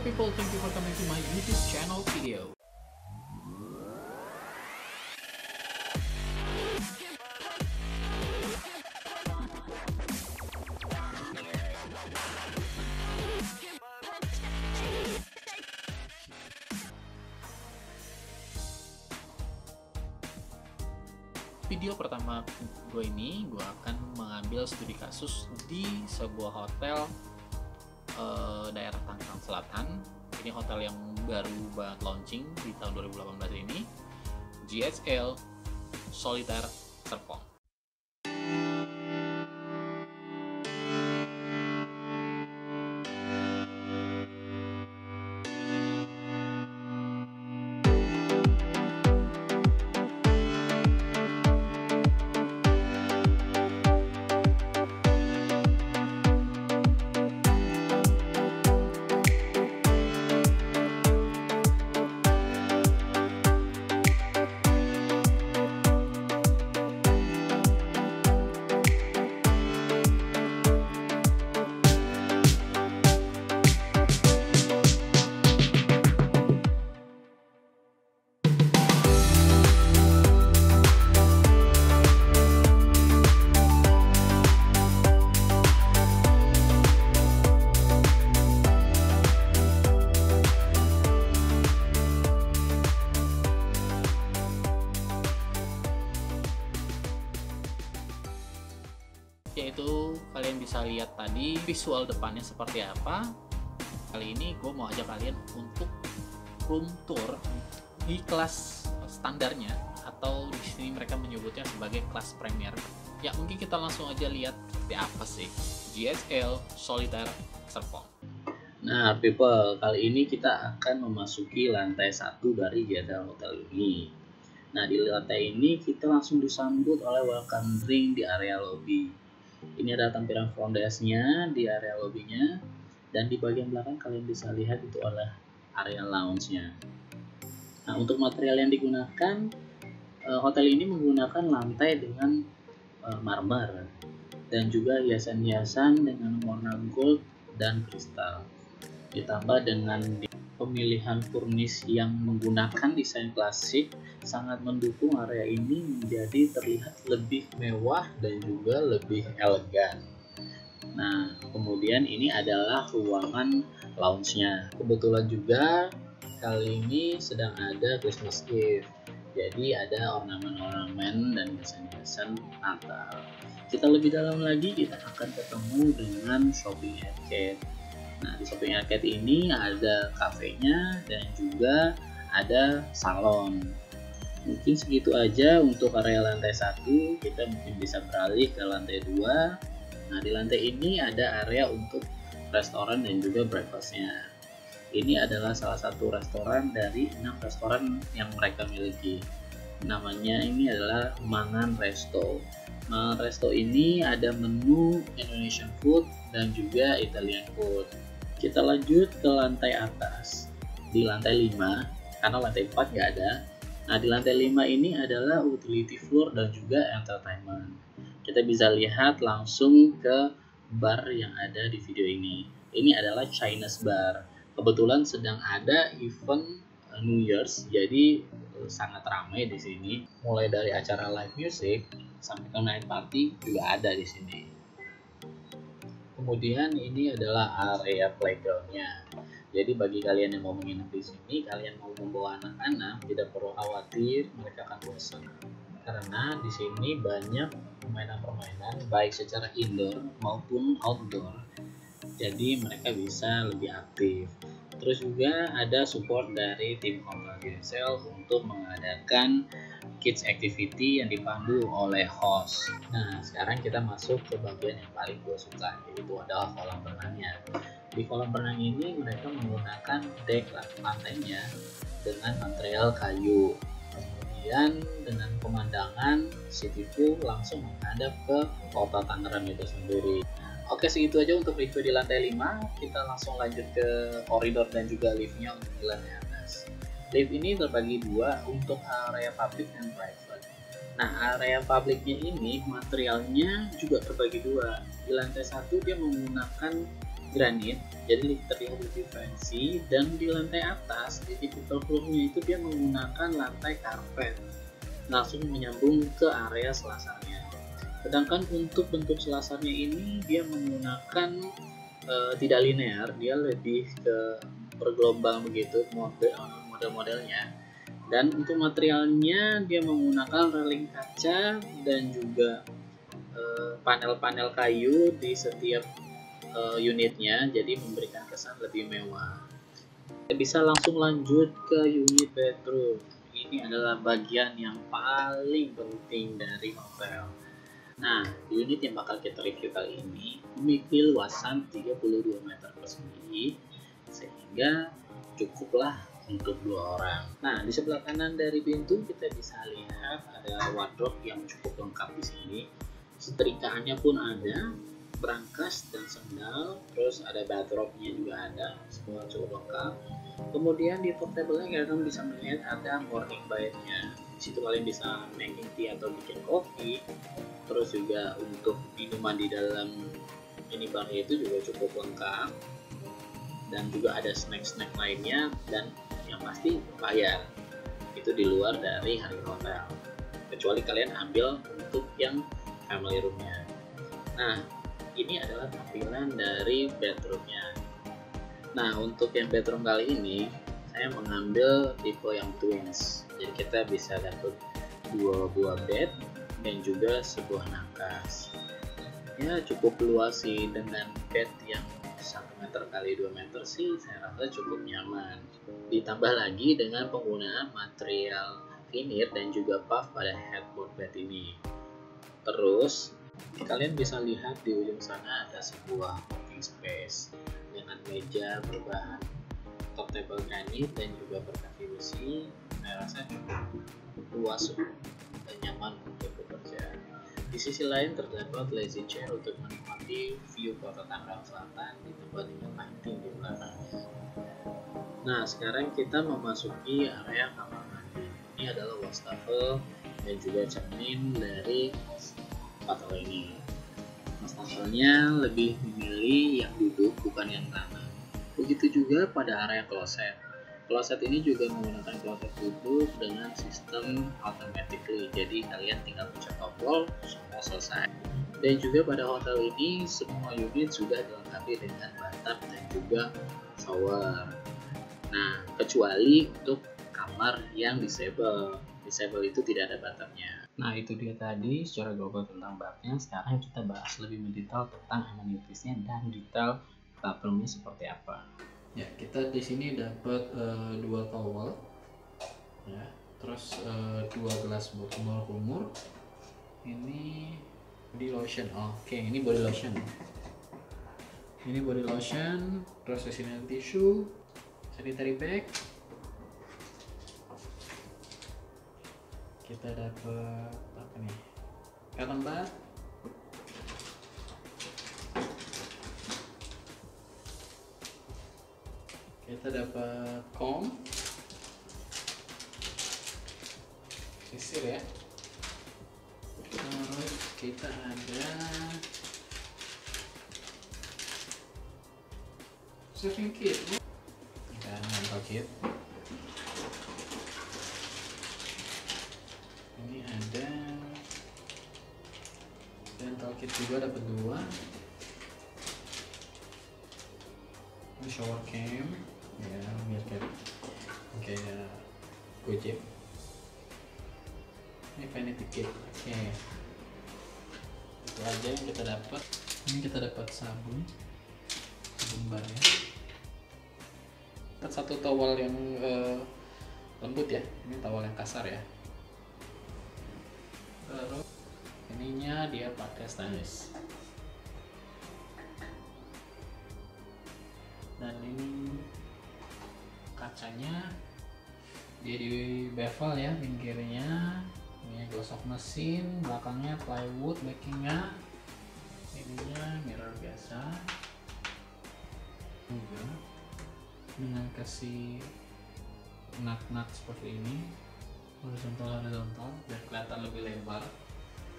Hello people, thank you for coming to my YouTube channel video. Video pertama gue akan mengambil studi kasus di sebuah hotel daerah Tangerang Selatan. Ini hotel yang baru banget launching di tahun 2018 ini, JHL Solitaire Serpong. Yaitu kalian bisa lihat tadi visual depannya seperti apa. Kali ini gue mau ajak kalian untuk room tour di kelas standarnya, atau di sini mereka menyebutnya sebagai kelas premier. Ya, mungkin kita langsung aja lihat seperti apa sih JHL Solitaire Serpong. Nah people, kali ini kita akan memasuki lantai 1 dari JHL Hotel ini. Nah di lantai ini kita langsung disambut oleh welcome drink di area lobby. Ini ada tampilan front desk-nya di area lobbynya, dan di bagian belakang kalian bisa lihat itu adalah area lounge-nya. Nah untuk material yang digunakan, hotel ini menggunakan lantai dengan marmer dan juga hiasan-hiasan dengan warna gold dan kristal, ditambah dengan pemilihan furnish yang menggunakan desain klasik, sangat mendukung area ini menjadi terlihat lebih mewah dan juga lebih elegan. Nah, kemudian ini adalah ruangan lounge-nya. Kebetulan juga kali ini sedang ada Christmas Eve, jadi ada ornamen-ornamen dan hiasan-hiasan Natal. Kita lebih dalam lagi, kita akan ketemu dengan shopping arcade. Nah, di shopping arcade ini ada kafenya dan juga ada salon. Mungkin segitu aja untuk area lantai 1. Kita mungkin bisa beralih ke lantai 2. Nah, di lantai ini ada area untuk restoran dan juga breakfastnya. Ini adalah salah satu restoran dari 6 restoran yang mereka miliki. Namanya ini adalah Mangan Resto. Mangan Resto ini ada menu Indonesian food dan juga Italian food. Kita lanjut ke lantai atas. Di lantai 5, karena lantai 4 nggak ada. Nah, di lantai 5 ini adalah utility floor dan juga entertainment. Kita bisa lihat langsung ke bar yang ada di video ini. Ini adalah Chinese bar. Kebetulan sedang ada event New Year's, jadi sangat ramai di sini. Mulai dari acara live music sampai ke night party juga ada di sini. Kemudian ini adalah area playground-nya. Jadi bagi kalian yang mau menginap di sini, kalian mau membawa anak-anak, tidak perlu khawatir mereka akan bosan. Karena di sini banyak permainan-permainan baik secara indoor maupun outdoor. Jadi mereka bisa lebih aktif. Terus juga ada support dari tim hotel JHL untuk mengadakan kids activity yang dipandu oleh host. Nah, sekarang kita masuk ke bagian yang paling gue suka, yaitu adalah kolam renangnya. Di kolam renang ini mereka menggunakan deck lantainya dengan material kayu. Kemudian dengan pemandangan city view langsung menghadap ke kota Tangerang itu sendiri. Oke, segitu aja untuk review di lantai 5. Kita langsung lanjut ke koridor dan juga liftnya untuk di lantai atas. Lift ini terbagi dua untuk area public dan private. Nah, area publiknya ini materialnya juga terbagi dua. Di lantai 1 dia menggunakan granit, jadi terlihat lebih fancy. Dan di lantai atas di typical roomnya itu dia menggunakan lantai karpet langsung menyambung ke area selasarnya. Sedangkan untuk bentuk selasarnya ini dia menggunakan tidak linear, dia lebih ke bergelombang begitu model-modelnya. Dan untuk materialnya dia menggunakan railing kaca dan juga panel-panel kayu di setiap unitnya, jadi memberikan kesan lebih mewah. Kita bisa langsung lanjut ke unit bedroom. Ini adalah bagian yang paling penting dari hotel. Nah, unit yang bakal kita review kali ini memiliki luasan 32 meter persegi, sehingga cukuplah untuk 2 orang. Nah, di sebelah kanan dari pintu kita bisa lihat ada wardrobe yang cukup lengkap di sini. Setrikaannya pun ada, brankas dan sendal, terus ada bathrobe-nya juga ada, semua cukup lengkap. Kemudian di top table-nya kalian bisa melihat ada morning bed-nya. Di situ kalian bisa making tea atau bikin kopi. Terus juga untuk minuman di dalam minibarnya itu juga cukup lengkap. Dan juga ada snack-snack lainnya, dan yang pasti bayar. Itu di luar dari harga hotel. Kecuali kalian ambil untuk yang family room-nya. Nah, ini adalah tampilan dari bedroom-nya. Nah, untuk yang bedroom kali ini saya mengambil tipe yang twins. Jadi kita bisa dapat 2 buah bed dan juga sebuah nakas. Ya cukup luas sih, dengan bed yang 1 meter kali 2 meter sih saya rasa cukup nyaman. Ditambah lagi dengan penggunaan material veneer dan juga puff pada headboard bed ini. Terus kalian bisa lihat di ujung sana ada sebuah working space dengan meja berbahan top table granit dan juga berkaki besi. Saya rasa cukup luas dan nyaman untuk bekerja. Di sisi lain terdapat lazy chair untuk menikmati view kota Tangerang Selatan ditambah dengan lighting di belakangnya. Nah, sekarang kita memasuki area kamar mandi. Ini adalah wastafel dan juga cermin dari hotel ini. Wastafelnya lebih memilih yang duduk bukan yang tanah. Begitu juga pada area kloset. Kloset ini juga menggunakan kloset duduk dengan sistem automatically. Jadi kalian tinggal pencet tombol, semua selesai. Dan juga pada hotel ini semua unit sudah dilengkapi dengan bathtub dan juga shower. Nah, kecuali untuk kamar yang disable. Disable itu tidak ada bathtubnya. Nah, itu dia tadi secara global tentang bathnya. Sekarang kita bahas lebih mendetail tentang amenitiesnya dan detail bathroomnya seperti apa. Ya, kita di sini dapat 2 towel, ya, terus 2 gelas buat kumur-kumur. Ini body lotion. Oke, ini body lotion. Ini body lotion, terus di sini tisu, sanitary bag. Kita dapat apa nih? Cotton bud. Kita dapat comb, sisir ya. Terus kita ada shaving kit dan dental kit. Ini ada dental kit juga, dapat 2. Ini shower cam ya, biar kayak Gojek. Ini vanity kit. Oke, itu aja yang kita dapat. Ini kita dapat sabun bar ya. Dapat 1 towel yang lembut ya. Ini towel yang kasar ya. Terus ininya dia pakai stainless. Dan ini kacanya dia di bevel ya, pinggirnya ini gosok mesin, belakangnya plywood backingnya, ininya mirror biasa juga dengan kasih nut seperti ini, horizontal biar kelihatan lebih lebar,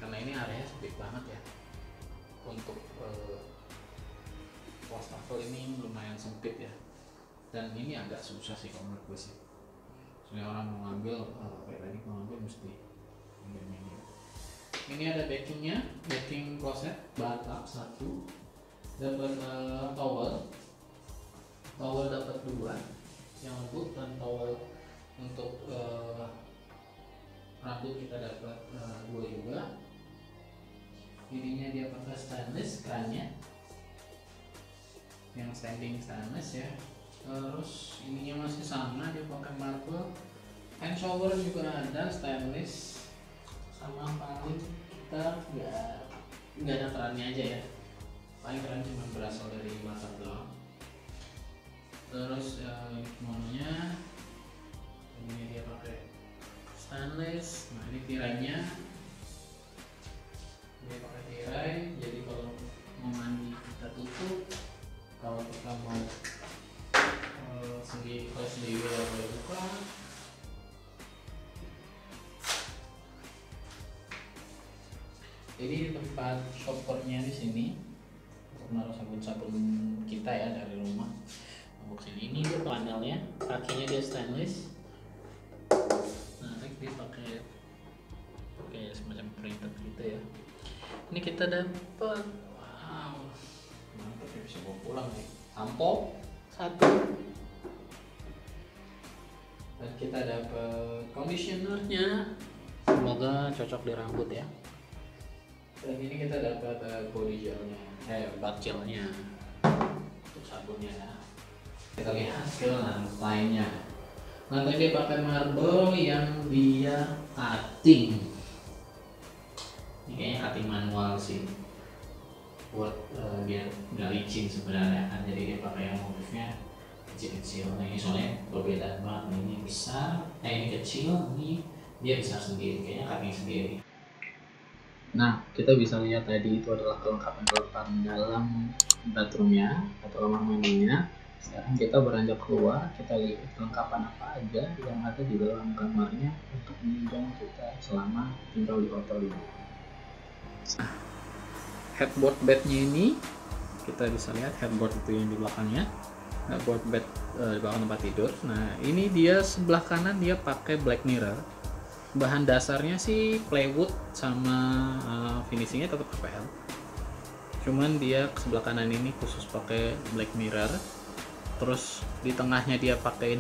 karena ini area sempit banget ya untuk wastafel ini lumayan sempit ya, dan ini agak susah sih kalau menurut gue sih. Soalnya orang mau ngambil kayak tadi mau ngambil mesti ini. Ini ada backingnya, backing kloset bathtub 1, dapat towel dapat 2 yang lembut, dan towel untuk rambut kita dapat 2 juga. Ininya dia pakai stainless kerannya, yang standing stainless ya. Terus ininya masih sama, dia pakai marble. Hand shower juga ada stainless, sama paling kita nggak ada kerannya aja ya, paling keran cuma berasal dari bathtub doang. Terus kimononya ini dia pakai stainless. Nah ini tirainya, dia pakai tirai, jadi kalau mau mandi kita tutup, kalau kita mau sendiri boleh buka. Jadi tempat shoppernya di sini untuk naruh sabun-sabun kita ya dari rumah. Sini ini dia panelnya, kakinya dia stainless. Nah dia pakai semacam printer gitu ya. Ini kita dapat, wow, mantap ya, bisa bawa pulang nih. Sampo 1, dan kita dapat conditionernya, semoga cocok di rambut ya. Dan ini kita dapat body gelnya, bath gelnya untuk sabunnya ya. Kita lihat ke lantainya. Lantai dia pakai marble yang dia cutting. Ini kayaknya cutting manual sih, buat biar nggak licin sebenarnya kan. Jadi dia pakai yang motifnya kecil-kecil. Nah ini soalnya berbeda banget. Nah, ini besar, ini kecil, ini dia besar sendiri, kayaknya cutting sendiri. Nah kita bisa lihat tadi itu adalah kelengkapan dalam bathroomnya atau kamar mandinya. Sekarang kita beranjak keluar, kita lihat kelengkapan apa aja yang ada di dalam kamarnya untuk menunjang kita selama tinggal di hotel ini. Nah, headboard bednya ini kita bisa lihat, headboard itu yang di belakangnya, headboard bed di belakang tempat tidur. Nah ini dia sebelah kanan dia pakai black mirror. Bahan dasarnya sih plywood sama finishingnya tetap PPL. Cuman dia sebelah kanan ini khusus pakai black mirror. Terus di tengahnya dia pakein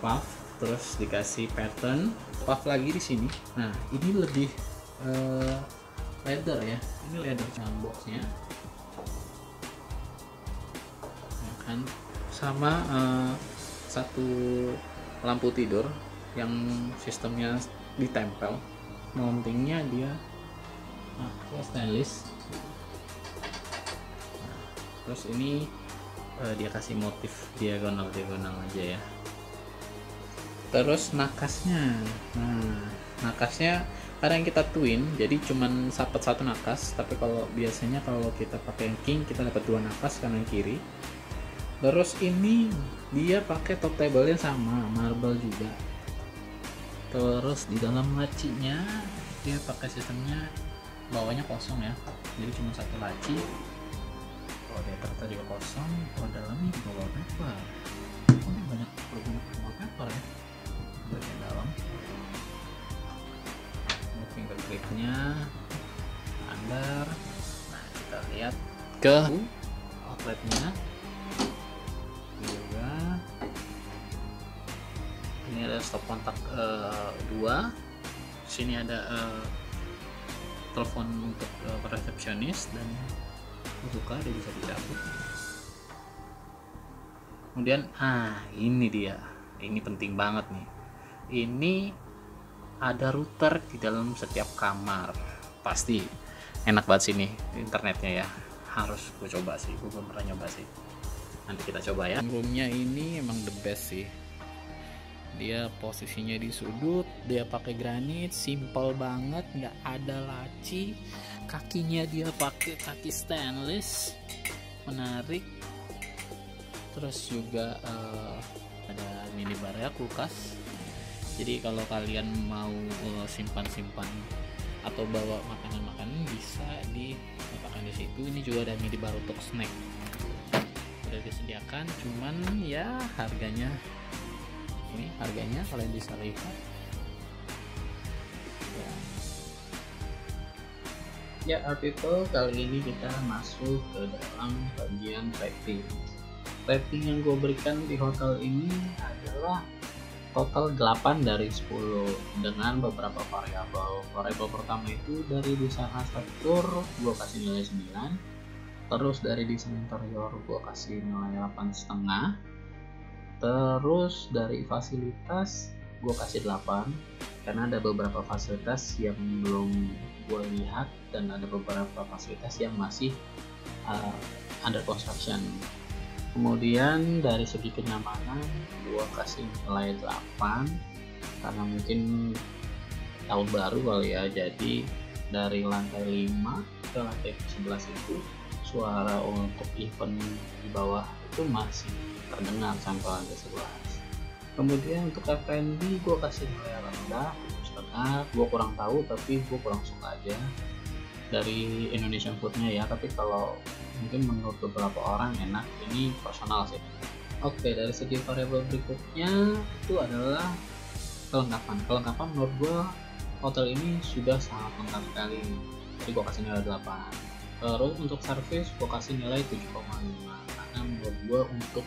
puff, terus dikasih pattern puff lagi di sini. Nah ini lebih leather ya, ini leather boxnya ya kan, sama satu lampu tidur yang sistemnya ditempel. Mountingnya dia stainless. Nah, terus ini dia kasih motif diagonal aja ya. Terus nakasnya, nakasnya kadang kita twin, jadi cuman dapat 1 nakas, tapi kalau biasanya kalau kita pakai yang king kita dapat 2 nakas kanan kiri. Terus ini dia pakai top table-nya sama marble juga. Terus di dalam lacinya dia pakai sistemnya bawahnya kosong ya, jadi cuma 1 laci. Kalau dia ternyata juga kosong, kalau dalamnya juga wallpaper. Ini banyak berguna wallpaper ya bagian dalam. Ini fingerprintnya under. Nah kita lihat ke outletnya juga. Ini ada stop kontak 2. Sini ada telepon untuk resepsionis, dan buka dia bisa dicabut. Kemudian ini dia, ini penting banget nih, ini ada router di dalam setiap kamar. Pasti enak banget sini internetnya ya, harus gue coba sih, gue belum pernah nyoba sih, nanti kita coba ya. Roomnya ini emang the best sih, dia posisinya di sudut, dia pakai granit, simple banget, nggak ada laci. Kakinya dia pakai kaki stainless, menarik. Terus juga ada minibar ya, kulkas. Jadi kalau kalian mau simpan-simpan atau bawa makanan-makanan bisa diletakkan di situ. Ini juga ada midi bar untuk snack, udah disediakan, cuman ya harganya, ini harganya kalian bisa lihat ya people. Kali ini kita masuk ke dalam bagian rating. Rating yang gue berikan di hotel ini adalah total 8 dari 10 dengan beberapa variabel. Variabel pertama itu dari desain arsitektur gue kasih nilai 9, terus dari desain interior gue kasih nilai 8,5, terus dari fasilitas gue kasih 8 karena ada beberapa fasilitas yang belum gue lihat dan ada beberapa fasilitas yang masih under construction. Kemudian dari segi kenyamanan gue kasih nilai 8 karena mungkin tahun baru kali ya, jadi dari lantai 5 ke lantai 11 itu suara untuk event di bawah itu masih terdengar sampai lantai 11. Kemudian untuk F&B gue kasih nilai rendah, setengah. Gue kurang tahu tapi gue kurang suka aja dari Indonesian foodnya ya, tapi kalau mungkin menurut beberapa orang enak, ini personal sih. Oke, dari segi variabel berikutnya itu adalah kelengkapan menurut gue hotel ini sudah sangat lengkap sekali, jadi gue kasih nilai 8. Terus untuk service gue kasih nilai 7,5 karena menurut gue untuk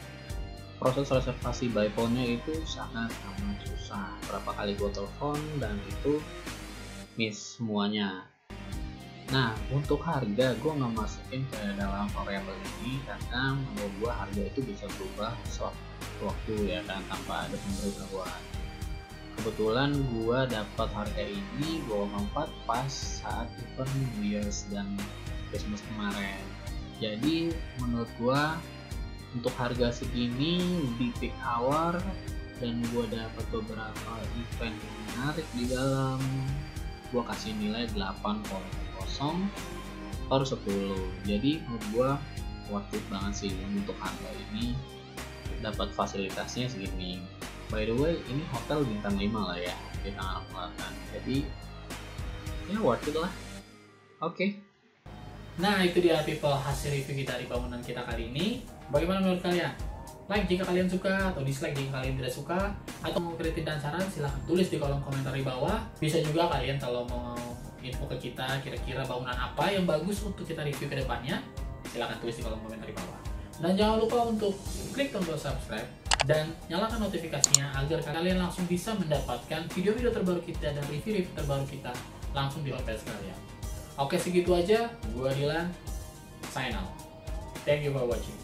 proses reservasi by phone-nya itu sangat amat susah. Berapa kali gue telepon dan itu miss semuanya. Nah, untuk harga gue nggak masukin ke dalam variabel ini karena menurut gue harga itu bisa berubah sewaktu-waktu ya kan, tanpa ada pemberitahuan. Kebetulan gue dapat harga ini gue lompat pas saat event New Year's dan Christmas kemarin. Jadi menurut gue untuk harga segini di peak hour dan gue dapat beberapa event yang menarik di dalam, gue kasih nilai 8,0 per 10. Jadi menurut gue worth it banget sih untuk harga ini, dapat fasilitasnya segini. By the way, ini hotel bintang 5 lah ya di Tangerang Selatan, jadi ya worth it lah. Oke. Nah, itu dia people hasil review kita di bangunan kita kali ini. Bagaimana menurut kalian? Like jika kalian suka atau dislike jika kalian tidak suka, atau mau kritik dan saran silahkan tulis di kolom komentar di bawah. Bisa juga kalian kalau mau info ke kita kira-kira bangunan apa yang bagus untuk kita review ke depannya, silahkan tulis di kolom komentar di bawah. Dan jangan lupa untuk klik tombol subscribe dan nyalakan notifikasinya agar kalian langsung bisa mendapatkan video-video terbaru kita dan review-review terbaru kita langsung di hotel sekalian. Oke, segitu aja. Gua Dilan, sign out. Thank you for watching.